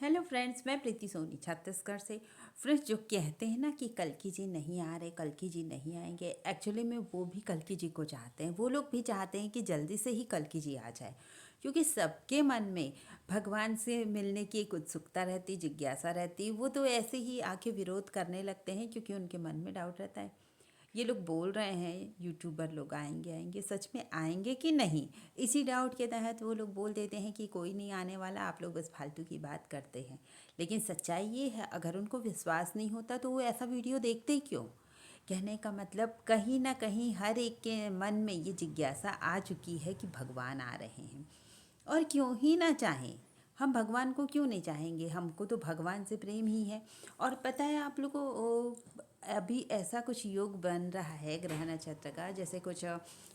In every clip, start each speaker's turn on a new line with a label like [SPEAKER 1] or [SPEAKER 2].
[SPEAKER 1] Hello friends, मैं प्रीति सोनी छत्तीसगढ़ से। Friends, जो कहते हैं ना कि कल्कि जी नहीं आ रहे, कल्कि जी नहीं आएंगे, एक्चुअली में वो भी कल्कि जी को चाहते हैं। वो लोग भी चाहते हैं कि जल्दी से ही कल्कि जी आ जाए, क्योंकि सबके मन में भगवान से मिलने की एक उत्सुकता रहती, जिज्ञासा रहती। वो तो ऐसे ही आके विरोध करने लगते हैं क्योंकि उनके मन में डाउट रहता है। ये लोग बोल रहे हैं यूट्यूबर लोग आएंगे आएंगे, सच में आएंगे कि नहीं? इसी डाउट के तहत वो लोग बोल देते हैं कि कोई नहीं आने वाला, आप लोग बस फालतू की बात करते हैं। लेकिन सच्चाई ये है, अगर उनको विश्वास नहीं होता तो वो ऐसा वीडियो देखते ही क्यों? कहने का मतलब कहीं ना कहीं हर एक के मन में ये जिज्ञासा आ चुकी है कि भगवान आ रहे हैं। और क्यों ही ना चाहें, हम भगवान को क्यों नहीं चाहेंगे? हमको तो भगवान से प्रेम ही है। और पता है आप लोगों को, अभी ऐसा कुछ योग बन रहा है ग्रह नक्षत्र का, जैसे कुछ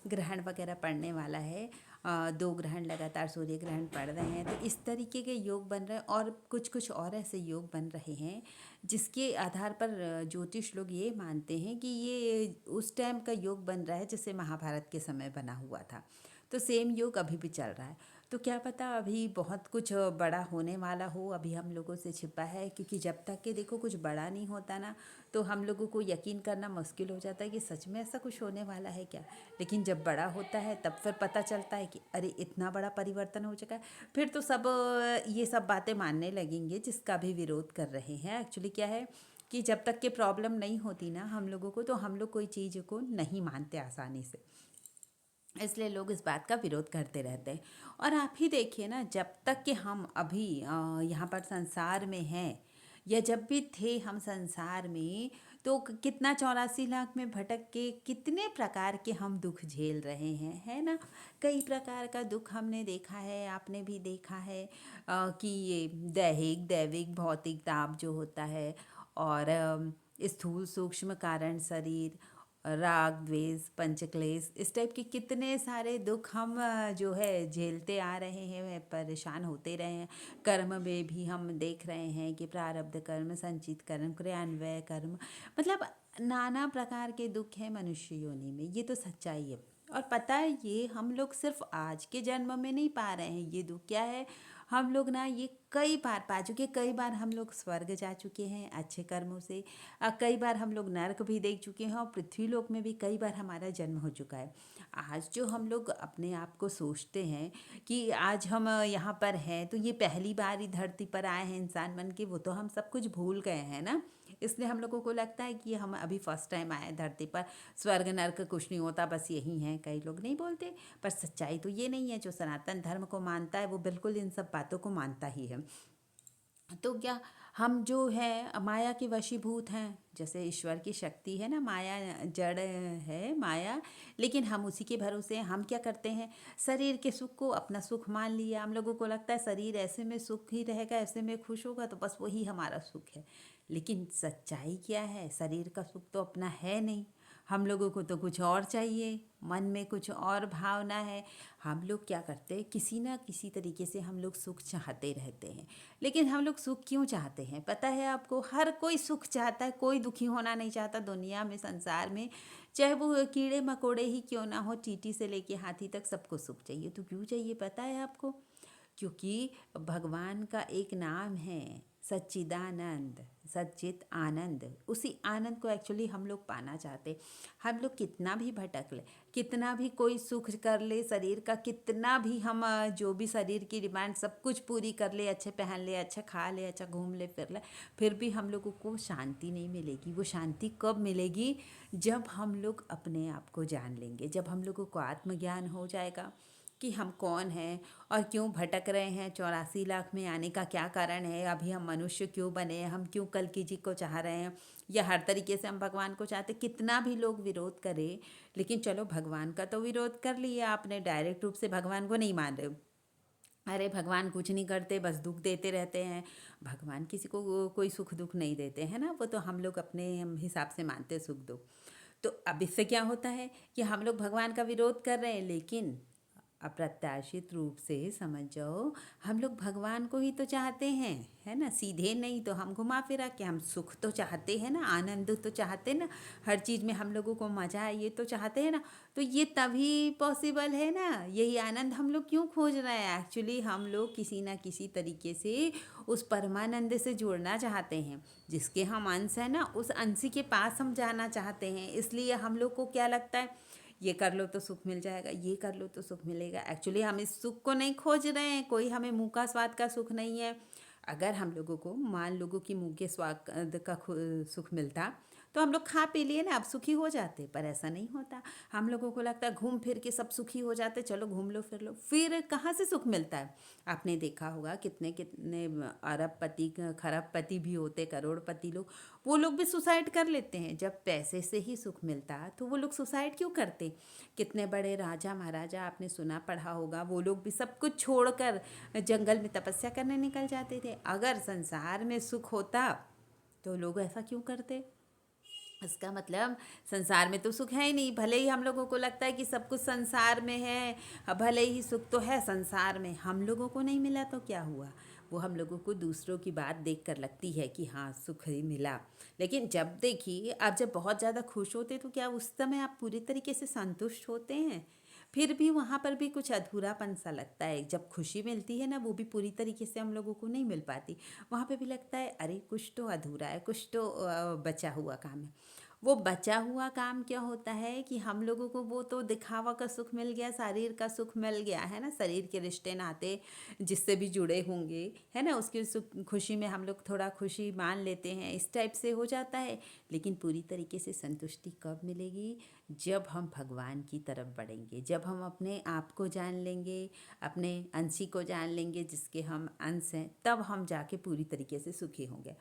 [SPEAKER 1] ग्रहण वगैरह पड़ने वाला है। 2 ग्रहण लगातार सूर्य ग्रहण पड़ रहे हैं, तो इस तरीके के योग बन रहे हैं। और कुछ कुछ और ऐसे योग बन रहे हैं जिसके आधार पर ज्योतिष लोग ये मानते हैं कि ये उस टाइम का योग बन रहा है जैसे महाभारत के समय बना हुआ था। तो सेम योग अभी भी चल रहा है। तो क्या पता अभी बहुत कुछ बड़ा होने वाला हो, अभी हम लोगों से छिपा है। क्योंकि जब तक कि देखो कुछ बड़ा नहीं होता ना, तो हम लोगों को यकीन करना मुश्किल हो जाता है कि सच में ऐसा कुछ होने वाला है क्या। लेकिन जब बड़ा होता है तब फिर पता चलता है कि अरे इतना बड़ा परिवर्तन हो चुका है। फिर तो सब ये सब बातें मानने लगेंगे जिसका भी विरोध कर रहे हैं। एक्चुअली क्या है कि जब तक के प्रॉब्लम नहीं होती ना हम लोगों को, तो हम लोग कोई चीज़ को नहीं मानते आसानी से। इसलिए लोग इस बात का विरोध करते रहते हैं। और आप ही देखिए ना, जब तक कि हम अभी यहाँ पर संसार में हैं, या जब भी थे हम संसार में, तो कितना 84 लाख में भटक के कितने प्रकार के हम दुख झेल रहे हैं, है ना। कई प्रकार का दुख हमने देखा है, आपने भी देखा है कि ये दैहिक दैविक भौतिक ताप जो होता है, और स्थूल सूक्ष्म कारण शरीर, राग द्वेष पंचक्लेश, इस टाइप के कितने सारे दुख हम जो है झेलते आ रहे हैं, परेशान होते रहे हैं। कर्म में भी हम देख रहे हैं कि प्रारब्ध कर्म, संचित कर्म, क्रियान्वय कर्म, मतलब नाना प्रकार के दुख हैं मनुष्य योनि में। ये तो सच्चाई है। और पता है, ये हम लोग सिर्फ आज के जन्म में नहीं पा रहे हैं। ये दुख क्या है, हम लोग ना ये कई बार पा चुके। कई बार हम लोग स्वर्ग जा चुके हैं अच्छे कर्मों से। कई बार हम लोग नर्क भी देख चुके हैं, और पृथ्वी लोक में भी कई बार हमारा जन्म हो चुका है। आज जो हम लोग अपने आप को सोचते हैं कि आज हम यहाँ पर हैं, तो ये पहली बार ही धरती पर आए हैं इंसान बन के, वो तो हम सब कुछ भूल गए हैं ना। इसलिए हम लोगों को लगता है कि हम अभी फर्स्ट टाइम आए हैं धरती पर। स्वर्ग नर्क कुछ नहीं होता, बस यही है। कई लोग नहीं बोलते, पर सच्चाई तो ये नहीं है। जो सनातन धर्म को मानता है वो बिल्कुल इन सब बातों को मानता ही है। तो क्या हम जो है माया के वशीभूत हैं? जैसे ईश्वर की शक्ति है ना, माया जड़ है माया, लेकिन हम उसी के भरोसे हैं। हम क्या करते हैं, शरीर के सुख को अपना सुख मान लिया। हम लोगों को लगता है शरीर ऐसे में सुख ही रहेगा, ऐसे में खुश होगा, तो बस वही हमारा सुख है। लेकिन सच्चाई क्या है, शरीर का सुख तो अपना है नहीं। हम लोगों को तो कुछ और चाहिए, मन में कुछ और भावना है। हम लोग क्या करते हैं, किसी ना किसी तरीके से हम लोग सुख चाहते रहते हैं। लेकिन हम लोग सुख क्यों चाहते हैं पता है आपको? हर कोई सुख चाहता है, कोई दुखी होना नहीं चाहता दुनिया में, संसार में। चाहे वो कीड़े मकोड़े ही क्यों ना हो, चींटी से लेके हाथी तक सबको सुख चाहिए। तो क्यों चाहिए पता है आपको? क्योंकि भगवान का एक नाम है सच्चिदानंद, सच्चित आनंद। उसी आनंद को एक्चुअली हम लोग पाना चाहते। हम लोग कितना भी भटक ले, कितना भी कोई सुख कर ले शरीर का, कितना भी हम जो भी शरीर की डिमांड सब कुछ पूरी कर ले, अच्छे पहन ले, अच्छा खा ले, अच्छा घूम ले फिर ले, फिर भी हम लोगों को शांति नहीं मिलेगी। वो शांति कब मिलेगी? जब हम लोग अपने आप को जान लेंगे, जब हम लोगों को आत्मज्ञान हो जाएगा कि हम कौन हैं और क्यों भटक रहे हैं। 84 लाख में आने का क्या कारण है? अभी हम मनुष्य क्यों बने हैं? हम क्यों कल्कि जी को चाह रहे हैं, या हर तरीके से हम भगवान को चाहते? कितना भी लोग विरोध करें, लेकिन चलो भगवान का तो विरोध कर लिया आपने, डायरेक्ट रूप से भगवान को नहीं मान रहे हो। अरे भगवान कुछ नहीं करते, बस दुख देते रहते हैं। भगवान किसी को कोई सुख दुख नहीं देते हैं ना, वो तो हम लोग अपने हिसाब से मानते हैं सुख दुख। तो अब इससे क्या होता है कि हम लोग भगवान का विरोध कर रहे हैं, लेकिन अप्रत्याशित रूप से समझ जाओ, हम लोग भगवान को ही तो चाहते हैं, है ना। सीधे नहीं तो हम घुमा फिरा के हम सुख तो चाहते हैं ना, आनंद तो चाहते हैं ना, हर चीज़ में हम लोगों को मज़ा आए ये तो चाहते हैं ना। तो ये तभी पॉसिबल है ना, यही आनंद हम लोग क्यों खोज रहे हैं। एक्चुअली हम लोग किसी ना किसी तरीके से उस परमानंद से जुड़ना चाहते हैं, जिसके हम अंश हैं ना, उस अंश के पास हम जाना चाहते हैं। इसलिए हम लोग को क्या लगता है, ये कर लो तो सुख मिल जाएगा, ये कर लो तो सुख मिलेगा। एक्चुअली हम इस सुख को नहीं खोज रहे हैं, कोई हमें मुंह का स्वाद का सुख नहीं है। अगर हम लोगों को मान लोगों की मुंह के स्वाद का सुख मिलता तो हम लोग खा पी लिए ना, अब सुखी हो जाते, पर ऐसा नहीं होता। हम लोगों को लगता है घूम फिर के सब सुखी हो जाते, चलो घूम लो फिर लो, फिर कहाँ से सुख मिलता है। आपने देखा होगा कितने कितने अरबपति खरबपति भी होते, करोड़पति लोग, वो लोग भी सुसाइड कर लेते हैं। जब पैसे से ही सुख मिलता तो वो लोग सुसाइड क्यों करते। कितने बड़े राजा महाराजा आपने सुना पढ़ा होगा, वो लोग भी सब कुछ छोड़कर जंगल में तपस्या करने निकल जाते थे। अगर संसार में सुख होता तो लोग ऐसा क्यों करते। इसका मतलब संसार में तो सुख है ही नहीं। भले ही हम लोगों को लगता है कि सब कुछ संसार में है, भले ही सुख तो है संसार में, हम लोगों को नहीं मिला तो क्या हुआ। वो हम लोगों को दूसरों की बात देखकर लगती है कि हाँ सुख ही मिला। लेकिन जब देखिए आप जब बहुत ज़्यादा खुश होते तो क्या उस समय आप पूरी तरीके से संतुष्ट होते हैं। फिर भी वहाँ पर भी कुछ अधूरापन सा लगता है। जब खुशी मिलती है ना, वो भी पूरी तरीके से हम लोगों को नहीं मिल पाती। वहाँ पे भी लगता है अरे कुछ तो अधूरा है, कुछ तो बचा हुआ काम है। वो बचा हुआ काम क्या होता है कि हम लोगों को वो तो दिखावा का सुख मिल गया, शरीर का सुख मिल गया है ना, शरीर के रिश्ते नाते जिससे भी जुड़े होंगे, है ना, उसकी सुख खुशी में हम लोग थोड़ा खुशी मान लेते हैं, इस टाइप से हो जाता है। लेकिन पूरी तरीके से संतुष्टि कब मिलेगी, जब हम भगवान की तरफ बढ़ेंगे, जब हम अपने आप को जान लेंगे, अपने अंशी को जान लेंगे जिसके हम अंश हैं, तब हम जाके पूरी तरीके से सुखी होंगे।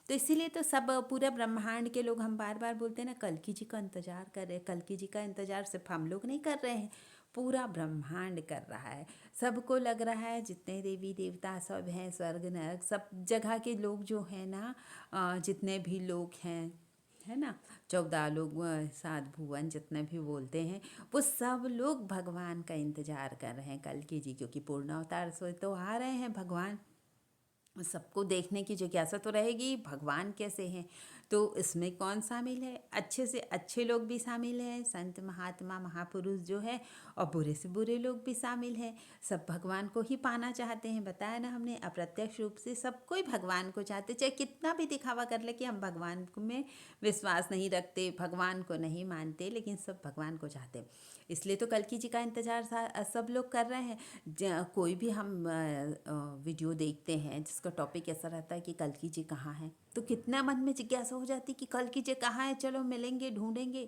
[SPEAKER 1] तो इसीलिए तो सब पूरा ब्रह्मांड के लोग, हम बार बार बोलते हैं ना, कल्कि जी का इंतजार कर रहे हैं। कल्कि जी का इंतजार सिर्फ हम लोग नहीं कर रहे हैं, पूरा ब्रह्मांड कर रहा है। सबको लग रहा है, जितने देवी देवता सब हैं, स्वर्ग नरक सब जगह के लोग जो हैं ना, जितने भी लोग हैं, है ना, 14 लोग, 7 भुवन जितने भी बोलते हैं, वो सब लोग भगवान का इंतजार कर रहे हैं कल्कि जी, क्योंकि पूर्ण अवतार से तो आ रहे हैं भगवान। सबको देखने की जिज्ञासा तो रहेगी भगवान कैसे हैं। तो इसमें कौन शामिल है, अच्छे से अच्छे लोग भी शामिल हैं, संत महात्मा महापुरुष जो है, और बुरे से बुरे लोग भी शामिल हैं। सब भगवान को ही पाना चाहते हैं। बताया ना हमने, अप्रत्यक्ष रूप से सब कोई भगवान को चाहते, चाहे कितना भी दिखावा कर ले कि हम भगवान में विश्वास नहीं रखते, भगवान को नहीं मानते, लेकिन सब भगवान को चाहते हैं। इसलिए तो कल्कि जी का इंतजार सब लोग कर रहे हैं। कोई भी हम वीडियो देखते हैं जिसका टॉपिक ऐसा रहता है कि कल्कि जी कहाँ हैं, तो कितना मन में जिज्ञासा हो जाती कि कल्कि जी कहाँ है, चलो मिलेंगे, ढूंढेंगे।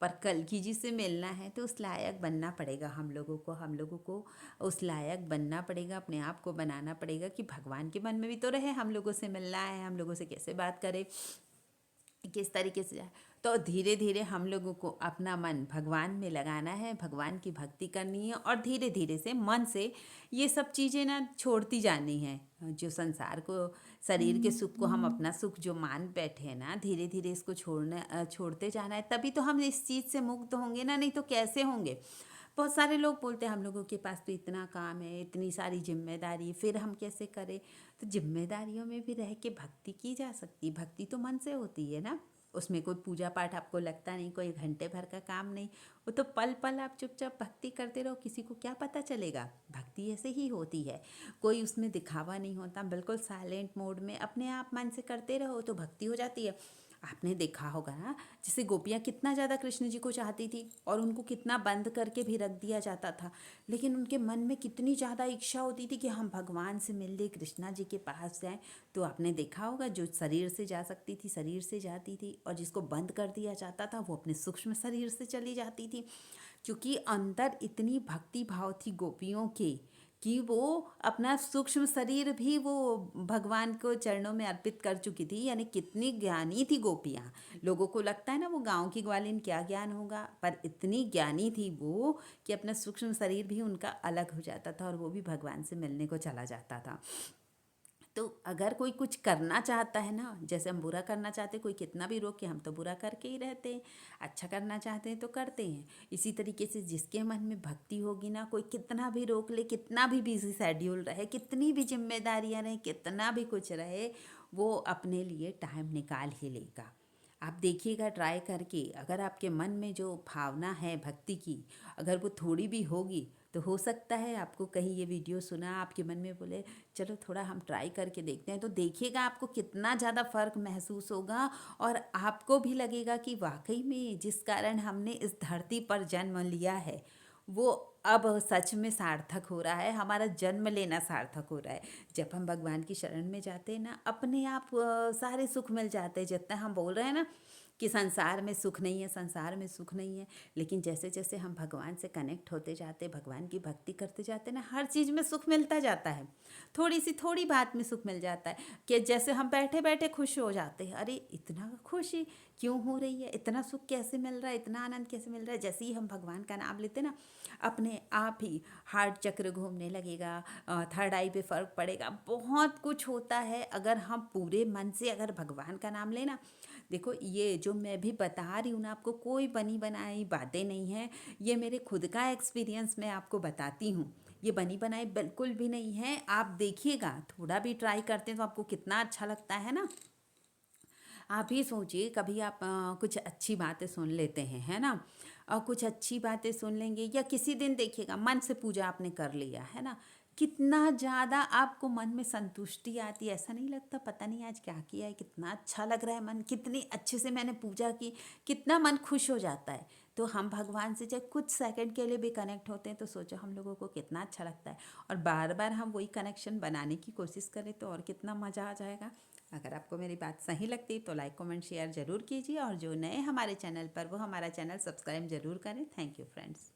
[SPEAKER 1] पर कल्कि जी से मिलना है तो उस लायक बनना पड़ेगा हम लोगों को उस लायक बनना पड़ेगा, अपने आप को बनाना पड़ेगा कि भगवान के मन में भी तो रहे, हम लोगों से मिलना है, हम लोगों से कैसे बात करे, किस तरीके से जाए। तो धीरे धीरे हम लोगों को अपना मन भगवान में लगाना है, भगवान की भक्ति करनी है, और धीरे धीरे से मन से ये सब चीज़ें ना छोड़ती जानी है। जो संसार को, शरीर के सुख को हम अपना सुख जो मान बैठे हैं ना, धीरे धीरे इसको छोड़ते जाना है। तभी तो हम इस चीज़ से मुक्त होंगे ना, नहीं तो कैसे होंगे। बहुत सारे लोग बोलते हैं हम लोगों के पास तो इतना काम है, इतनी सारी जिम्मेदारी, फिर हम कैसे करें। तो जिम्मेदारियों में भी रह के भक्ति की जा सकती। भक्ति तो मन से होती है ना, उसमें कोई पूजा पाठ आपको लगता नहीं, कोई घंटे भर का काम नहीं। वो तो पल पल आप चुपचाप भक्ति करते रहो, किसी को क्या पता चलेगा। भक्ति ऐसे ही होती है, कोई उसमें दिखावा नहीं होता, बिल्कुल साइलेंट मोड में अपने आप मन से करते रहो तो भक्ति हो जाती है। आपने देखा होगा ना, जैसे गोपियाँ कितना ज़्यादा कृष्ण जी को चाहती थी और उनको कितना बंद करके भी रख दिया जाता था, लेकिन उनके मन में कितनी ज़्यादा इच्छा होती थी कि हम भगवान से मिल ले, कृष्णा जी के पास जाएं। तो आपने देखा होगा, जो शरीर से जा सकती थी शरीर से जाती थी, और जिसको बंद कर दिया जाता था वो अपने सूक्ष्म शरीर से चली जाती थी, क्योंकि अंदर इतनी भक्ति भाव थी गोपियों के कि वो अपना सूक्ष्म शरीर भी वो भगवान को चरणों में अर्पित कर चुकी थी। यानी कितनी ज्ञानी थी गोपियाँ। लोगों को लगता है ना वो गांव की ग्वालिन क्या ज्ञान होगा, पर इतनी ज्ञानी थी वो कि अपना सूक्ष्म शरीर भी उनका अलग हो जाता था और वो भी भगवान से मिलने को चला जाता था। तो अगर कोई कुछ करना चाहता है ना, जैसे हम बुरा करना चाहते हैं, कोई कितना भी रोके हम तो बुरा करके ही रहते हैं, अच्छा करना चाहते हैं तो करते हैं। इसी तरीके से जिसके मन में भक्ति होगी ना, कोई कितना भी रोक ले, कितना भी बिजी शेड्यूल रहे, कितनी भी जिम्मेदारियां रहे, कितना भी कुछ रहे, वो अपने लिए टाइम निकाल ही लेगा। आप देखिएगा ट्राई करके, अगर आपके मन में जो भावना है भक्ति की, अगर वो थोड़ी भी होगी तो हो सकता है आपको कहीं ये वीडियो सुना आपके मन में बोले चलो थोड़ा हम ट्राई करके देखते हैं, तो देखिएगा आपको कितना ज़्यादा फ़र्क महसूस होगा। और आपको भी लगेगा कि वाकई में जिस कारण हमने इस धरती पर जन्म लिया है वो अब सच में सार्थक हो रहा है, हमारा जन्म लेना सार्थक हो रहा है। जब हम भगवान की शरण में जाते हैं ना, अपने आप सारे सुख मिल जाते हैं। जितना हम बोल रहे हैं ना कि संसार में सुख नहीं है, संसार में सुख नहीं है, लेकिन जैसे जैसे हम भगवान से कनेक्ट होते जाते, भगवान की भक्ति करते जाते ना, हर चीज़ में सुख मिलता जाता है। थोड़ी बात में सुख मिल जाता है कि जैसे हम बैठे बैठे खुश हो जाते हैं, अरे इतना खुशी क्यों हो रही है, इतना सुख कैसे मिल रहा है, इतना आनंद कैसे मिल रहा है। जैसे ही हम भगवान का नाम लेते ना, अपने आप ही हार्ट चक्र घूमने लगेगा, थर्ड आई पे फ़र्क पड़ेगा, बहुत कुछ होता है अगर हम पूरे मन से अगर भगवान का नाम लेना। देखो ये जो मैं भी बता रही हूँ ना आपको, कोई बनी बनाई बातें नहीं है, ये मेरे खुद का एक्सपीरियंस मैं आपको बताती हूँ। ये बनी बनाई बिल्कुल भी नहीं है। आप देखिएगा, थोड़ा भी ट्राई करते हैं तो आपको कितना अच्छा लगता है ना। आप ही सोचिए कभी आप कुछ अच्छी बातें सुन लेते हैं, है ना, और कुछ अच्छी बातें सुन लेंगे, या किसी दिन देखिएगा मन से पूजा आपने कर लिया है ना, कितना ज़्यादा आपको मन में संतुष्टि आती है। ऐसा नहीं लगता पता नहीं आज क्या किया है, कितना अच्छा लग रहा है मन, कितनी अच्छे से मैंने पूजा की, कितना मन खुश हो जाता है। तो हम भगवान से जब कुछ सेकंड के लिए भी कनेक्ट होते हैं तो सोचो हम लोगों को कितना अच्छा लगता है। और बार बार हम वही कनेक्शन बनाने की कोशिश करें तो और कितना मज़ा आ जाएगा। अगर आपको मेरी बात सही लगती है तो लाइक कमेंट शेयर ज़रूर कीजिए, और जो नए हमारे चैनल पर वो हमारा चैनल सब्सक्राइब ज़रूर करें। Thank you friends.